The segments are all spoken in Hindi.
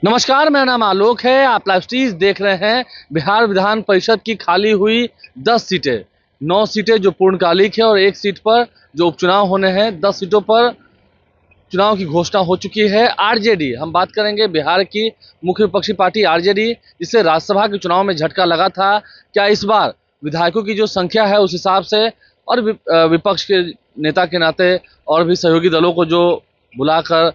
नमस्कार, मेरा नाम आलोक है। आप लाइव स्ट्रीज देख रहे हैं। बिहार विधान परिषद की खाली हुई 10 सीटें, 9 सीटें जो पूर्णकालिक है और 1 सीट पर जो उपचुनाव होने हैं। 10 सीटों पर चुनाव की घोषणा हो चुकी है। आरजेडी, हम बात करेंगे बिहार की मुख्य विपक्षी पार्टी आरजेडी, जिससे राज्यसभा के चुनाव में झटका लगा था। क्या इस बार विधायकों की जो संख्या है उस हिसाब से और विपक्ष के नेता के नाते और भी सहयोगी दलों को जो बुलाकर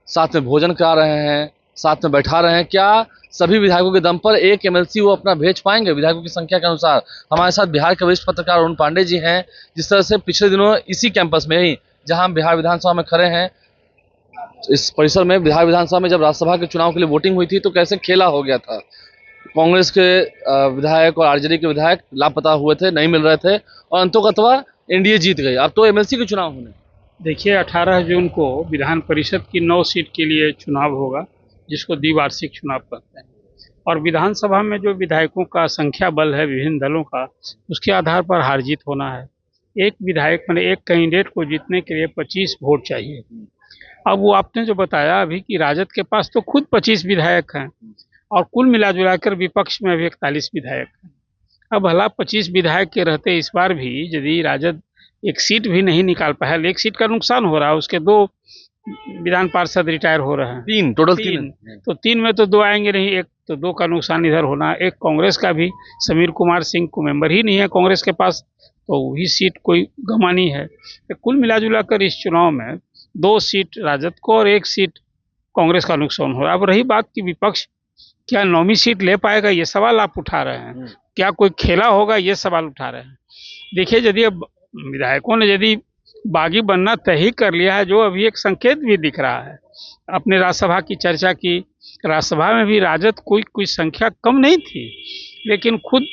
साथ में भोजन करा रहे हैं, साथ में बैठा रहे हैं, क्या सभी विधायकों के दम पर एक एमएलसी वो अपना भेज पाएंगे विधायकों की संख्या के अनुसार? हमारे साथ बिहार के वरिष्ठ पत्रकार अरुण पांडे जी हैं। जिस तरह से पिछले दिनों इसी कैंपस में ही, जहां हम बिहार विधानसभा में खड़े हैं, इस परिसर में बिहार विधानसभा में जब राज्यसभा के चुनाव के लिए वोटिंग हुई थी तो कैसे खेला हो गया था। कांग्रेस के विधायक और आरजेडी के विधायक लापता हुए थे, नहीं मिल रहे थे और अंततः एनडीए जीत गई। अब तो एमएलसी के चुनाव होने। देखिए 18 जून को विधान परिषद की 9 सीट के लिए चुनाव होगा, जिसको द्विवार्षिक चुनाव कहते हैं। और विधानसभा में जो विधायकों का संख्या बल है विभिन्न दलों का, उसके आधार पर हार जीत होना है। एक विधायक मैंने एक कैंडिडेट को जीतने के लिए 25 वोट चाहिए। अब वो आपने जो बताया अभी कि राजद के पास तो खुद 25 विधायक हैं और कुल मिला जुला कर विपक्ष में अभी 41 विधायक हैं। अब भला 25 विधायक के रहते इस बार भी यदि राजद एक सीट भी नहीं निकाल पाया, एक सीट का नुकसान हो रहा है, उसके 2 विधान पार्षद रिटायर हो रहे हैं। 3 टोटल 3 तो 3 में तो 2 आएंगे नहीं, एक तो 2 का नुकसान इधर होना। एक कांग्रेस का भी समीर कुमार सिंह को मेंबर ही नहीं है कांग्रेस के पास, तो वही सीट कोई गंवानी है। तो कुल मिला जुला कर इस चुनाव में 2 सीट राजद को और 1 सीट कांग्रेस का नुकसान हो रहा है। अब रही बात कि विपक्ष क्या 9वीं सीट ले पाएगा, ये सवाल आप उठा रहे हैं। क्या कोई खेला होगा, ये सवाल उठा रहे हैं। देखिए, यदि अब विधायकों ने यदि बागी बनना तय ही कर लिया है, जो अभी एक संकेत भी दिख रहा है, अपने राज्यसभा की चर्चा की, राज्यसभा में भी राजद कोई संख्या कम नहीं थी, लेकिन खुद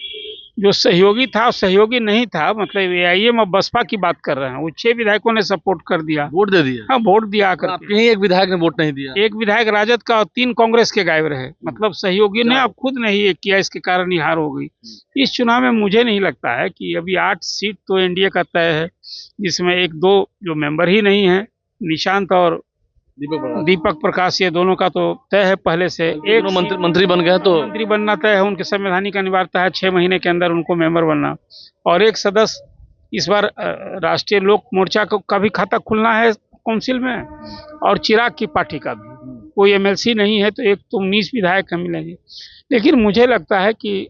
जो सहयोगी था सहयोगी नहीं था, मतलब एआईएम और बसपा की बात कर रहे हैं, वो 6 विधायकों ने सपोर्ट कर दिया, वोट दे दिया। हाँ, वोट दिया कर। आपके ही एक विधायक ने वोट नहीं दिया। एक विधायक राजद का और 3 कांग्रेस के गायब रहे, मतलब सहयोगी ने अब खुद नहीं किया, इसके कारण ही हार हो गई। इस चुनाव में मुझे नहीं लगता है कि अभी 8 सीट तो एनडीए का तय है, जिसमें 1-2 जो मेंबर ही नहीं है, निशांत और दीपक प्रकाश, ये दोनों का तो तय है पहले से। एक मंत्री बन गए, तो मंत्री बनना तय है, उनके संवैधानिक अनिवार्यता है 6 महीने के अंदर उनको मेंबर बनना। और एक सदस्य इस बार राष्ट्रीय लोक मोर्चा का भी खाता खुलना है काउंसिल में, और चिराग की पार्टी का भी। कोई एमएलसी नहीं है, तो एक तो 19 विधायक मिलेंगे। लेकिन मुझे लगता है कि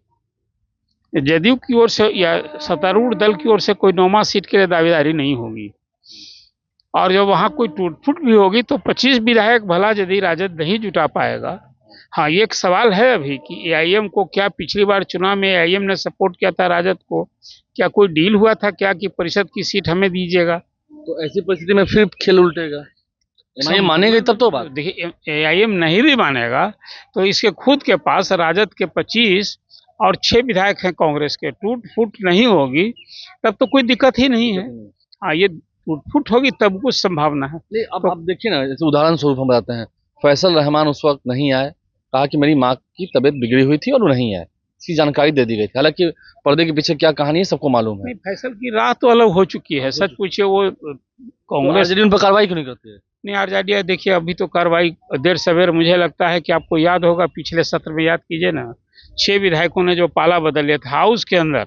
जदयू की ओर से या सत्तारूढ़ दल की ओर से कोई 9वां सीट के लिए दावेदारी नहीं होगी, और जब वहाँ कोई टूट फूट भी होगी तो 25 विधायक भला यदि राजद नहीं जुटा पाएगा। हाँ, ये एक सवाल है अभी कि एआईएम को, क्या पिछली बार चुनाव में एआईएम ने सपोर्ट किया था राजद को, क्या कोई डील हुआ था क्या कि परिषद की सीट हमें दीजिएगा? तो ऐसी परिस्थिति में फिर खेल उल्टेगा, एआईएम मानेगा तब तो बात। देखिए, एआईएम नहीं भी मानेगा तो इसके खुद के पास राजद के 25 और 6 विधायक हैं कांग्रेस के, टूट फूट नहीं होगी तब तो कोई दिक्कत ही नहीं है। हाँ, ये टूट फूट होगी तब कुछ संभावना है। नहीं, अब आप देखिए ना, जैसे उदाहरण स्वरूप हम बताते हैं, फैसल रहमान उस वक्त नहीं आए, कहा कि मेरी माँ की तबीयत बिगड़ी हुई थी और वो नहीं आए, इसकी जानकारी दे दी गई थी। हालांकि पर्दे के पीछे क्या कहानी है सबको मालूम है। नहीं, फैसल की राह तो अलग हो चुकी है, सच पूछिए वो कांग्रेस उन पर कार्रवाई क्यों नहीं करती है? नहीं, आरजेडी देखिए अभी तो कार्रवाई देर सवेर, मुझे लगता है कि आपको याद होगा पिछले सत्र में, याद कीजिए ना, 6 विधायकों ने जो पाला बदल लिया था हाउस के अंदर,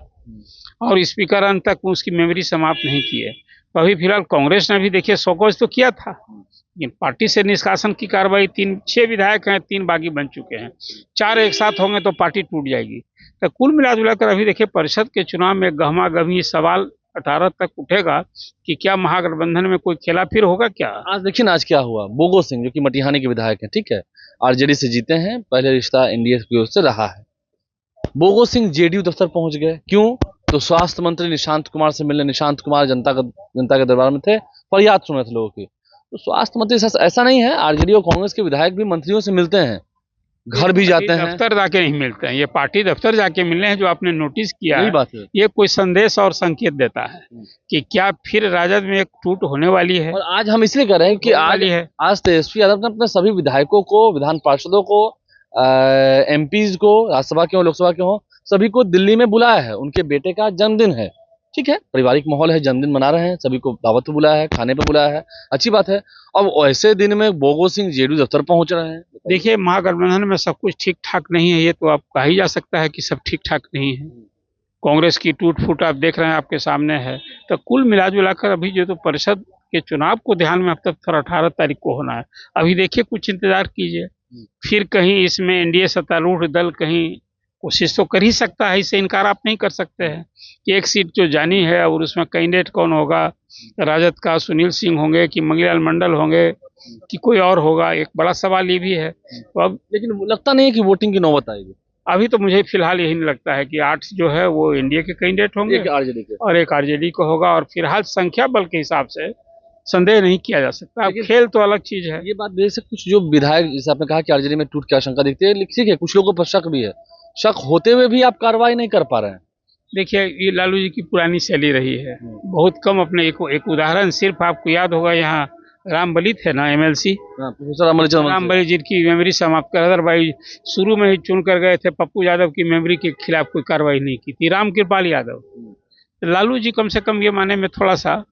और स्पीकर अंत तक उसकी मेमोरी समाप्त नहीं की है। तो अभी फिलहाल कांग्रेस ने भी देखिए शोकॉज तो किया था, लेकिन पार्टी से निष्कासन की कार्रवाई 6 विधायक हैं, 3 बागी बन चुके हैं, 4 एक साथ होंगे तो पार्टी टूट जाएगी। तो कुल मिला जुला कर अभी देखिए परिषद के चुनाव में गहमा गहमी सवाल 18 तक उठेगा कि क्या महागठबंधन में कोई खेला फिर होगा क्या। आज देखिए ना, आज क्या हुआ। बोगो सिंह जो कि मटिहानी के विधायक हैं, ठीक है, आरजेडी से जीते हैं, पहले रिश्ता एनडीए की ओर से रहा है। बोगो सिंह जेडीयू दफ्तर पहुंच गए, क्यों? तो स्वास्थ्य मंत्री निशांत कुमार से मिलने। निशांत कुमार जनता के दरबार में थे, फरियाद सुन रहे थे लोगों की। तो स्वास्थ्य मंत्री ऐसा नहीं है, आरजेडी और कांग्रेस के विधायक भी मंत्रियों से मिलते हैं, घर भी जाते हैं, दफ्तर जाके नहीं मिलते हैं, ये पार्टी दफ्तर जाके मिलने हैं। जो आपने नोटिस किया है, बात है, ये कोई संदेश और संकेत देता है कि क्या फिर राजद में एक टूट होने वाली है। और आज हम इसलिए कर रहे हैं कि आज तेजस्वी यादव ने अपने सभी विधायकों को, विधान पार्षदों को, एमपीज को, राज्यसभा के हो लोकसभा के हो, सभी को दिल्ली में बुलाया है। उनके बेटे का जन्मदिन है, ठीक है, पारिवारिक माहौल है, जन्मदिन मना रहे हैं, सभी को दावत पे बुलाया है, खाने पे बुलाया है, अच्छी बात है। अब ऐसे दिन में बोगो सिंह जेडीयू दफ्तर पहुंच रहे हैं। देखिए, महागठबंधन में सब कुछ ठीक ठाक नहीं है, ये तो आप कहा ही जा सकता है कि सब ठीक ठाक नहीं है। कांग्रेस की टूट फूट आप देख रहे हैं, आपके सामने है। तो कुल मिला जुलाकर अभी जो तो परिषद के चुनाव को ध्यान में अब तक 18 तारीख को होना है। अभी देखिए, कुछ इंतजार कीजिए, फिर कहीं इसमें एनडीए सत्तारूढ़ दल कहीं कोशिश तो कर ही सकता है, इससे इनकार आप नहीं कर सकते हैं कि एक सीट जो जानी है और उसमें कैंडिडेट कौन होगा, राजद का सुनील सिंह होंगे कि मंगीलाल मंडल होंगे कि कोई और होगा, एक बड़ा सवाल ये भी है। तो अब लेकिन लगता नहीं है कि वोटिंग की नौबत आएगी। अभी तो मुझे फिलहाल यही नहीं लगता है कि 8 जो है वो एनडीए के कैंडिडेट होंगे एक आरजेडी के। और एक आरजेडी को होगा, और फिलहाल संख्या बल के हिसाब से संदेह नहीं किया जा सकता। अब खेल तो अलग चीज है। ये बात देख से कुछ जो विधायक, जैसे आपने कहा कि आरजेडी में टूट की आशंका दिखती है, ठीक है, कुछ लोगों पर शक भी है, शक होते हुए भी आप कार्रवाई नहीं कर पा रहे हैं। देखिए, ये लालू जी की पुरानी शैली रही है, बहुत कम अपने एक उदाहरण सिर्फ आपको याद होगा, यहाँ रामबली थे ना एमएलसी, प्रोफेसर रामबली जी की मेमोरी समाप्त कर, अदरवाइज शुरू में ही चुन कर गए थे पप्पू यादव की मेमोरी के खिलाफ कोई कार्रवाई नहीं की थी, राम कृपाल यादव। लालू जी कम से कम ये माने में थोड़ा सा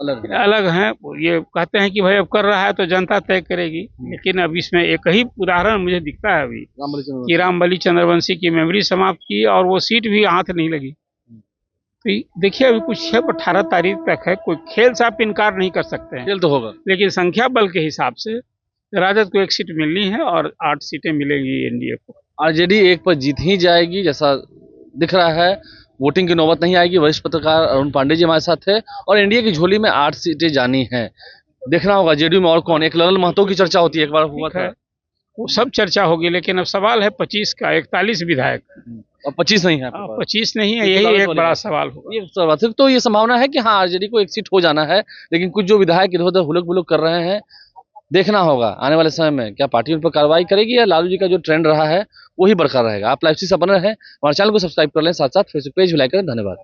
अलग हैं। ये कहते हैं कि भाई अब कर रहा है तो जनता तय करेगी, लेकिन अब इसमें एक ही उदाहरण मुझे दिखता है अभी कि रामबली चंद्रवंशी की मेमोरी समाप्त की और वो सीट भी हाथ नहीं लगी। तो देखिए, अभी कुछ है, 18 तारीख तक है, कोई खेल से आप इनकार नहीं कर सकते हैं, खेल तो होगा, लेकिन संख्या बल के हिसाब से राजद को एक सीट मिलनी है और 8 सीटें मिलेंगी एनडीए को। आरजेडी एक पर जीत ही जाएगी जैसा दिख रहा है, वोटिंग की नौबत नहीं आएगी। वरिष्ठ पत्रकार अरुण पांडे जी हमारे साथ थे, और एनडीए की झोली में 8 सीटें जानी हैं। देखना होगा जेडीयू में और कौन। एक ललन महतो की चर्चा होती है, एक बार हुआ था, वो सब चर्चा होगी, लेकिन अब सवाल है 25 का, 41 विधायक और 25 नहीं है, 25 नहीं है, यही एक बड़ा सवाल होगा। ये सवाल तो ये संभावना है कि हाँ आरजेडी को एक सीट हो जाना है, लेकिन कुछ जो विधायक इधर उधर हुलक बुलक कर रहे हैं, देखना होगा आने वाले समय में क्या पार्टी उन पर कार्रवाई करेगी या लालू जी का जो ट्रेंड रहा है वही बरकरार रहेगा। आप लाइव से बने रहें, हमारे चैनल को सब्सक्राइब कर लें, साथ साथ फेसबुक पेज भी लाइक करें। धन्यवाद।